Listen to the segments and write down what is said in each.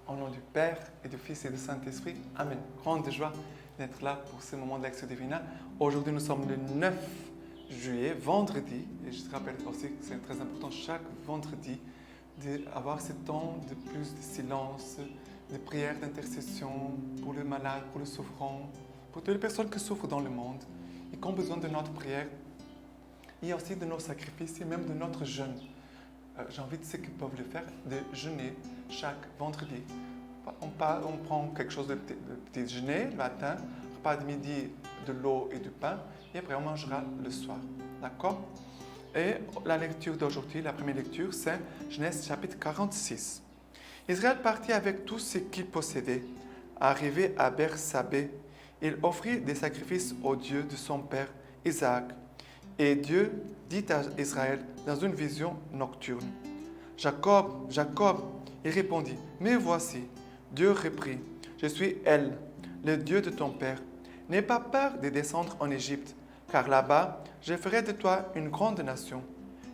Au nom du Père et du Fils et du Saint-Esprit, Amen. Grande joie d'être là pour ce moment de Lectio Divina. Aujourd'hui, nous sommes le 9 juillet, vendredi, et je te rappelle aussi que c'est très important chaque vendredi d'avoir ce temps de plus de silence, de prière, d'intercession pour le malade, pour le souffrant, pour toutes les personnes qui souffrent dans le monde et qui ont besoin de notre prière et aussi de nos sacrifices et même de notre jeûne. J'invite ceux qui peuvent le faire de jeûner chaque vendredi. On prend quelque chose de petit déjeuner le matin, repas de midi, de l'eau et du pain, et après on mangera le soir. D'accord? Et la lecture d'aujourd'hui, la première lecture, c'est Genèse chapitre 46. Israël partit avec tout ce qu'il possédait. Arrivé à Bersabée, il offrit des sacrifices au Dieu de son père Isaac. Et Dieu dit à Israël dans une vision nocturne, « Jacob, Jacob !» Il répondit, « Mais voici. » Dieu reprit, « Je suis El, le Dieu de ton père. N'aie pas peur de descendre en Égypte, car là-bas, je ferai de toi une grande nation.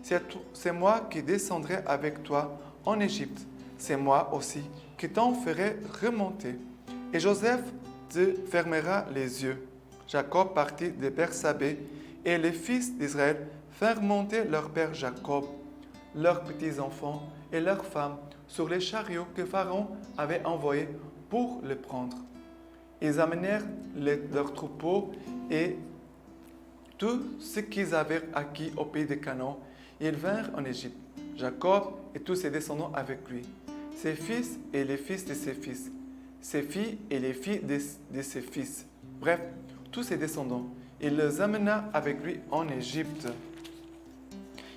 C'est moi qui descendrai avec toi en Égypte. C'est moi aussi qui t'en ferai remonter. Et Joseph te fermera les yeux. » Jacob partit de Bersabée, et les fils d'Israël firent monter leur père Jacob, leurs petits-enfants et leurs femmes sur les chariots que Pharaon avait envoyés pour les prendre. Ils amenèrent leurs troupeaux et tout ce qu'ils avaient acquis au pays de Canaan. Ils vinrent en Égypte, Jacob et tous ses descendants avec lui, ses fils et les fils de ses fils, ses filles et les filles de ses fils. Bref, tous ses descendants. Il les amena avec lui en Égypte.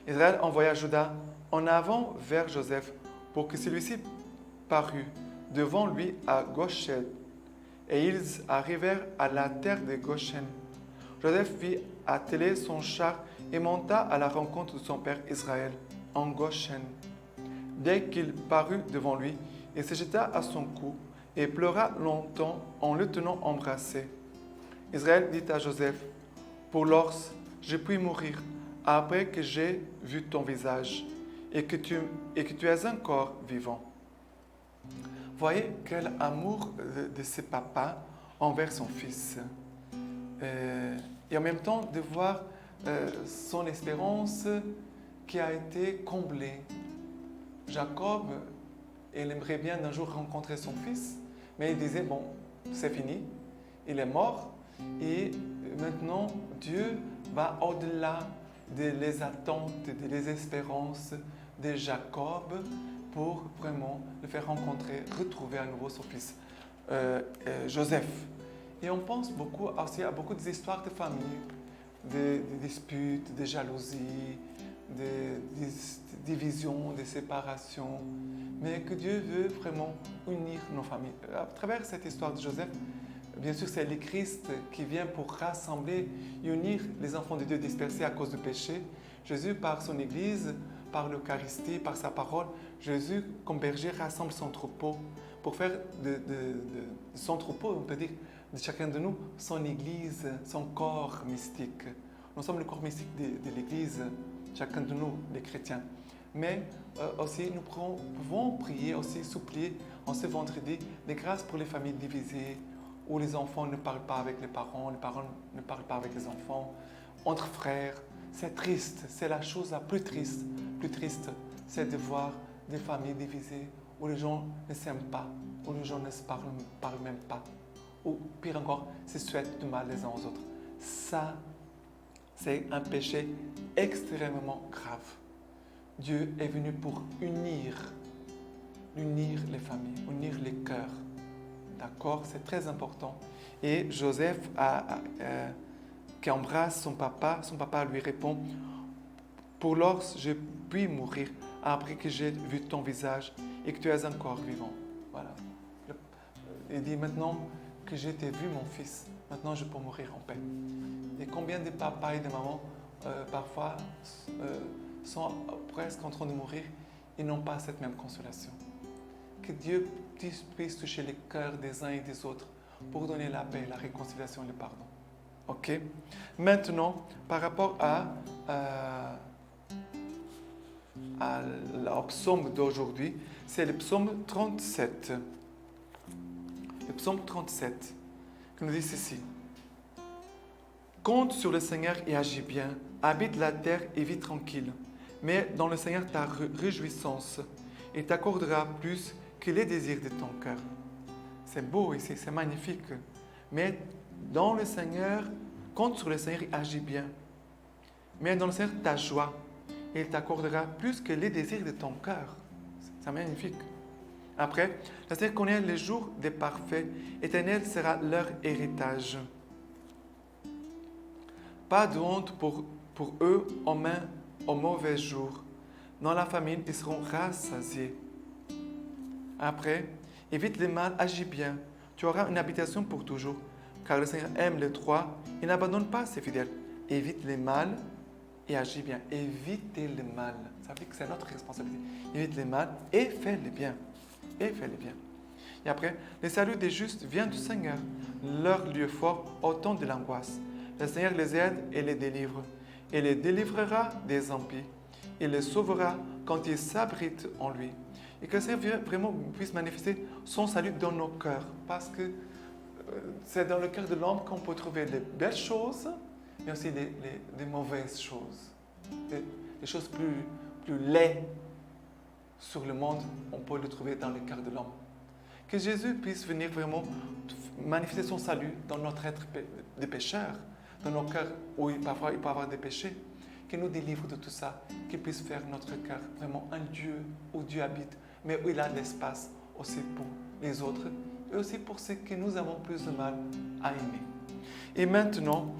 Israël envoya Juda en avant vers Joseph pour que celui-ci parût devant lui à Goshen. Et ils arrivèrent à la terre de Goshen. Joseph fit atteler son char et monta à la rencontre de son père Israël en Goshen. Dès qu'il parut devant lui, il se jeta à son cou et pleura longtemps en le tenant embrassé. Israël dit à Joseph, « Pour lors, je puis mourir après que j'ai vu ton visage et que tu es encore vivant. » Voyez quel amour de ce papa envers son fils. Et en même temps de voir son espérance qui a été comblée. Jacob, il aimerait bien d'un jour rencontrer son fils, mais il disait, bon, c'est fini, il est mort, et maintenant Dieu va au-delà des attentes, des espérances de Jacob pour vraiment le faire rencontrer, retrouver à nouveau son fils Joseph. Et on pense beaucoup aussi à beaucoup d'histoires de famille, des disputes, des jalousies, des divisions, des séparations, mais que Dieu veut vraiment unir nos familles. À travers cette histoire de Joseph, bien sûr, c'est le Christ qui vient pour rassembler et unir les enfants de Dieu dispersés à cause du péché. Jésus, par son Église, par l'Eucharistie, par sa parole, Jésus, comme berger, rassemble son troupeau pour faire de son troupeau, on peut dire, de chacun de nous, son Église, son corps mystique. Nous sommes le corps mystique de l'Église, chacun de nous, les chrétiens. Mais aussi, nous pouvons prier, aussi supplier en ce vendredi des grâces pour les familles divisées, où les enfants ne parlent pas avec les parents ne parlent pas avec les enfants, entre frères. C'est triste, c'est la chose la plus triste, c'est de voir des familles divisées, où les gens ne s'aiment pas, où les gens ne se parlent même pas, ou pire encore, se souhaitent du mal les uns aux autres. Ça, c'est un péché extrêmement grave. Dieu est venu pour unir les familles, unir les cœurs. D'accord? C'est très important. Et Joseph, qui embrasse son papa lui répond, « Pour lors, je puis mourir après que j'ai vu ton visage et que tu es encore vivant. » Voilà. Il dit, maintenant que j'ai vu mon fils, maintenant je peux mourir en paix. Et combien de papas et de mamans, parfois, sont presque en train de mourir et n'ont pas cette même consolation. Que Dieu puisse toucher les cœurs des uns et des autres pour donner la paix, la réconciliation et le pardon. Ok? Maintenant, par rapport à au psaume d'aujourd'hui, c'est le psaume 37. Le psaume 37, qui nous dit ceci. Compte sur le Seigneur et agis bien. Habite la terre et vis tranquille. Mais dans le Seigneur ta réjouissance et t'accordera plus que les désirs de ton cœur. C'est beau ici, c'est magnifique. Mais dans le Seigneur, compte sur le Seigneur et agis bien. Mais dans le Seigneur ta joie et il t'accordera plus que les désirs de ton cœur. C'est magnifique. Après, le Seigneur connaît les jours des parfaits. Éternel sera leur héritage. Pas de honte pour eux au mauvais jour. Dans la famine, ils seront rassasiés. Après, évite le mal, agis bien. Tu auras une habitation pour toujours. Car le Seigneur aime les trois. Il n'abandonne pas ses fidèles. Évite le mal et agis bien. Évitez le mal. Ça veut dire que c'est notre responsabilité. Évite le mal et fais le bien. Et fais le bien. Et après, le salut des justes vient du Seigneur, leur lieu fort au temps de l'angoisse. Le Seigneur les aide et les délivre. Il les délivrera des impies. Il les sauvera quand ils s'abritent en lui. Et que le Seigneur vraiment puisse manifester son salut dans nos cœurs. Parce que c'est dans le cœur de l'homme qu'on peut trouver les belles choses, mais aussi les mauvaises choses. Les choses plus laides sur le monde, on peut le trouver dans le cœur de l'homme. Que Jésus puisse venir vraiment manifester son salut dans notre être de pécheurs, dans nos cœurs où parfois il peut y avoir des péchés, qu'il nous délivre de tout ça, qu'il puisse faire notre cœur vraiment un Dieu où Dieu habite, mais où il a de l'espace aussi pour les autres et aussi pour ceux que nous avons plus de mal à aimer. Et maintenant,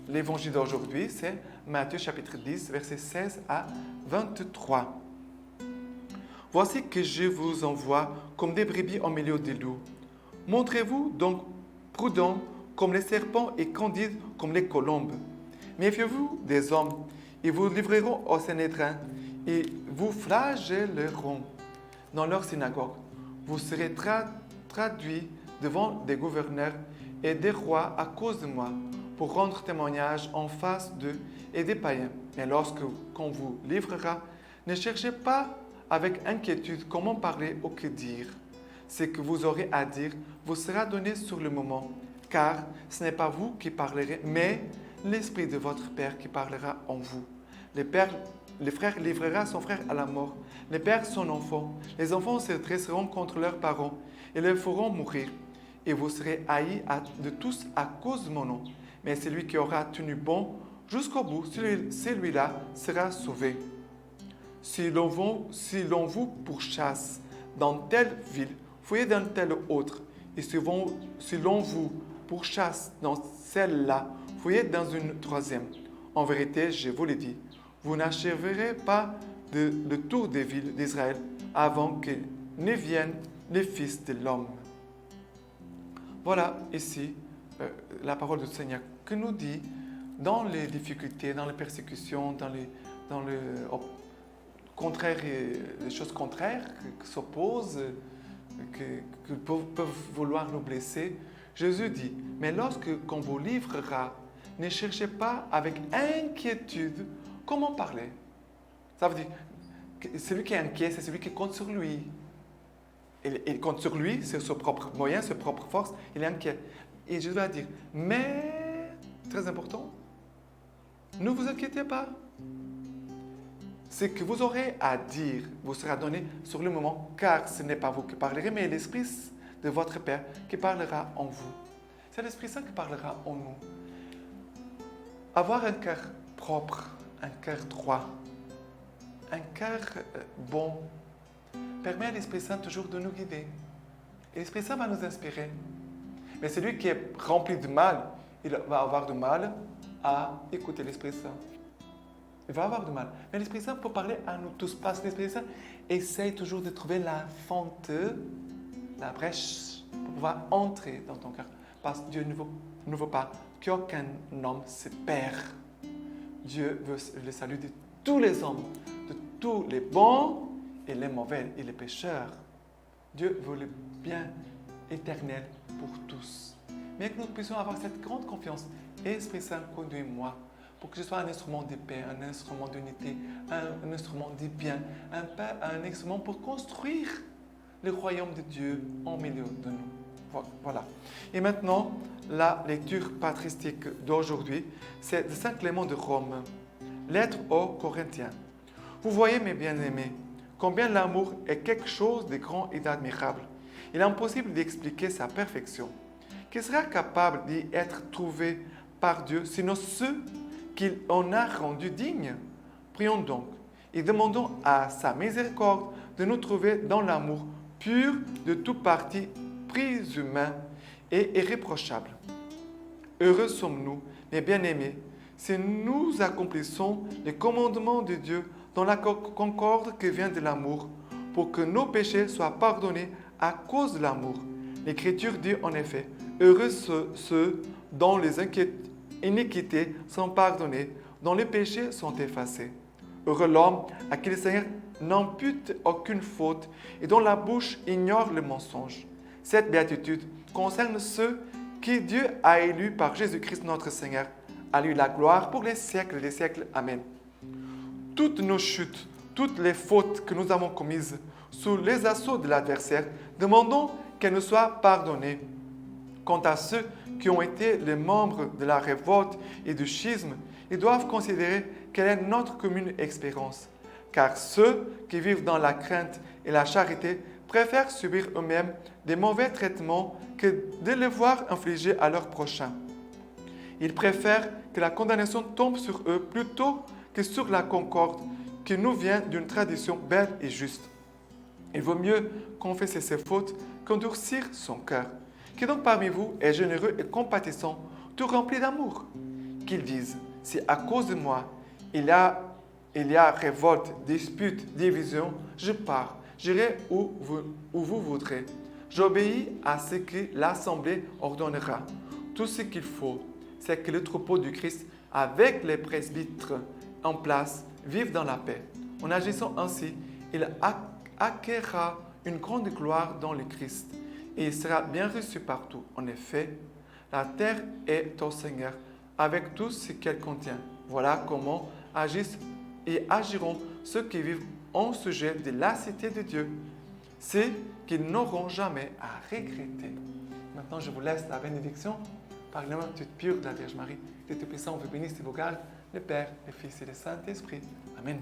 l'évangile d'aujourd'hui, c'est Matthieu chapitre 10, versets 16 à 23. Voici que je vous envoie comme des brebis au milieu des loups. Montrez-vous donc prudents comme les serpents et candides comme les colombes. Méfiez-vous des hommes, ils vous livreront au Sanhédrin et vous flagelleront dans leur synagogue. Vous serez traduits devant des gouverneurs et des rois à cause de moi, pour rendre témoignage en face d'eux et des païens. Mais lorsqu'on vous livrera, ne cherchez pas avec inquiétude comment parler ou que dire. Ce que vous aurez à dire vous sera donné sur le moment, car ce n'est pas vous qui parlerez, mais l'Esprit de votre Père qui parlera en vous. Le frère livrera son frère à la mort, le père son enfant. Les enfants se dresseront contre leurs parents et les feront mourir. Et vous serez haïs de tous à cause de mon nom. Mais celui qui aura tenu bon jusqu'au bout, celui-là sera sauvé. Si l'on vous pourchasse dans telle ville, fouillez dans telle autre. Et si l'on vous pourchasse dans celle-là, fouillez dans une troisième. En vérité, je vous le dis, vous n'achèverez pas le tour des villes d'Israël avant que ne vienne le Fils de l'homme. Voilà ici la parole du Seigneur qui nous dit, dans les difficultés, dans les persécutions, dans les choses contraires qui s'opposent, qui peuvent vouloir nous blesser, Jésus dit, mais lorsqu'on vous livrera, ne cherchez pas avec inquiétude comment parler. Ça veut dire que celui qui est inquiet, c'est celui qui compte sur lui. Il compte sur lui, sur ses propres moyens, ses propres forces, il est inquiet. Et Jésus va dire, mais, très important, ne vous inquiétez pas. Ce que vous aurez à dire vous sera donné sur le moment, car ce n'est pas vous qui parlerez, mais l'Esprit de votre Père qui parlera en vous. C'est l'Esprit Saint qui parlera en nous. Avoir un cœur propre, un cœur droit, un cœur bon, permet à l'Esprit Saint toujours de nous guider. Et l'Esprit Saint va nous inspirer. Mais celui qui est rempli de mal, il va avoir du mal à écouter l'Esprit Saint. Il va avoir du mal. Mais l'Esprit Saint peut parler à nous tous. Parce que l'Esprit Saint essaye toujours de trouver la fente, la brèche, pour pouvoir entrer dans ton cœur. Parce que Dieu ne veut pas qu'aucun homme se perd. Dieu veut le salut de tous les hommes, de tous les bons et les mauvais et les pécheurs. Dieu veut le bien éternel pour tous. Mais que nous puissions avoir cette grande confiance. Esprit Saint, conduis-moi pour que je sois un instrument de paix, un instrument d'unité, un instrument de bien, un instrument pour construire le royaume de Dieu en milieu de nous. Voilà. Et maintenant, la lecture patristique d'aujourd'hui, c'est de Saint Clément de Rome, lettre aux Corinthiens. Vous voyez, mes bien-aimés, combien l'amour est quelque chose de grand et d'admirable. Il est impossible d'expliquer sa perfection. Qui sera capable d'y être trouvé par Dieu, sinon ceux qu'il en a rendus dignes? Prions donc et demandons à sa miséricorde de nous trouver dans l'amour pur de tout parti présumé et irréprochable. Heureux sommes-nous, mes bien-aimés, si nous accomplissons les commandements de Dieu dans la concorde qui vient de l'amour, pour que nos péchés soient pardonnés à cause de l'amour. L'Écriture dit en effet, heureux ceux dont les iniquités sont pardonnées, dont les péchés sont effacés. Heureux l'homme à qui le Seigneur n'impute aucune faute et dont la bouche ignore le mensonge. Cette béatitude concerne ceux qui Dieu a élus par Jésus-Christ notre Seigneur. À lui la gloire pour les siècles des siècles. Amen. Toutes nos chutes, toutes les fautes que nous avons commises sous les assauts de l'adversaire, demandons qu'elles nous soient pardonnées. Quant à ceux qui ont été les membres de la révolte et du schisme, ils doivent considérer quelle est notre commune expérience. Car ceux qui vivent dans la crainte et la charité préfèrent subir eux-mêmes des mauvais traitements que de les voir infligés à leurs prochains. Ils préfèrent que la condamnation tombe sur eux plutôt que sur la concorde qui nous vient d'une tradition belle et juste. Il vaut mieux confesser ses fautes qu'endurcir son cœur. Qui donc parmi vous est généreux et compatissant, tout rempli d'amour? Qu'ils disent, si à cause de moi il y a révolte, dispute, division, je pars, j'irai où vous voudrez. J'obéis à ce que l'Assemblée ordonnera. Tout ce qu'il faut, c'est que le troupeau du Christ, avec les presbytres en place, vive dans la paix. En agissant ainsi, il acquérera une grande gloire dans le Christ et il sera bien reçu partout. En effet, la terre est au Seigneur avec tout ce qu'elle contient. Voilà comment agissent et agiront ceux qui vivent en sujet de la cité de Dieu. C'est qu'ils n'auront jamais à regretter. Maintenant, je vous laisse la bénédiction par l'amour toute pure de la Vierge Marie. Que Tout-Puissant vous bénisse et vous garde, le Père, le Fils et le Saint-Esprit. Amen.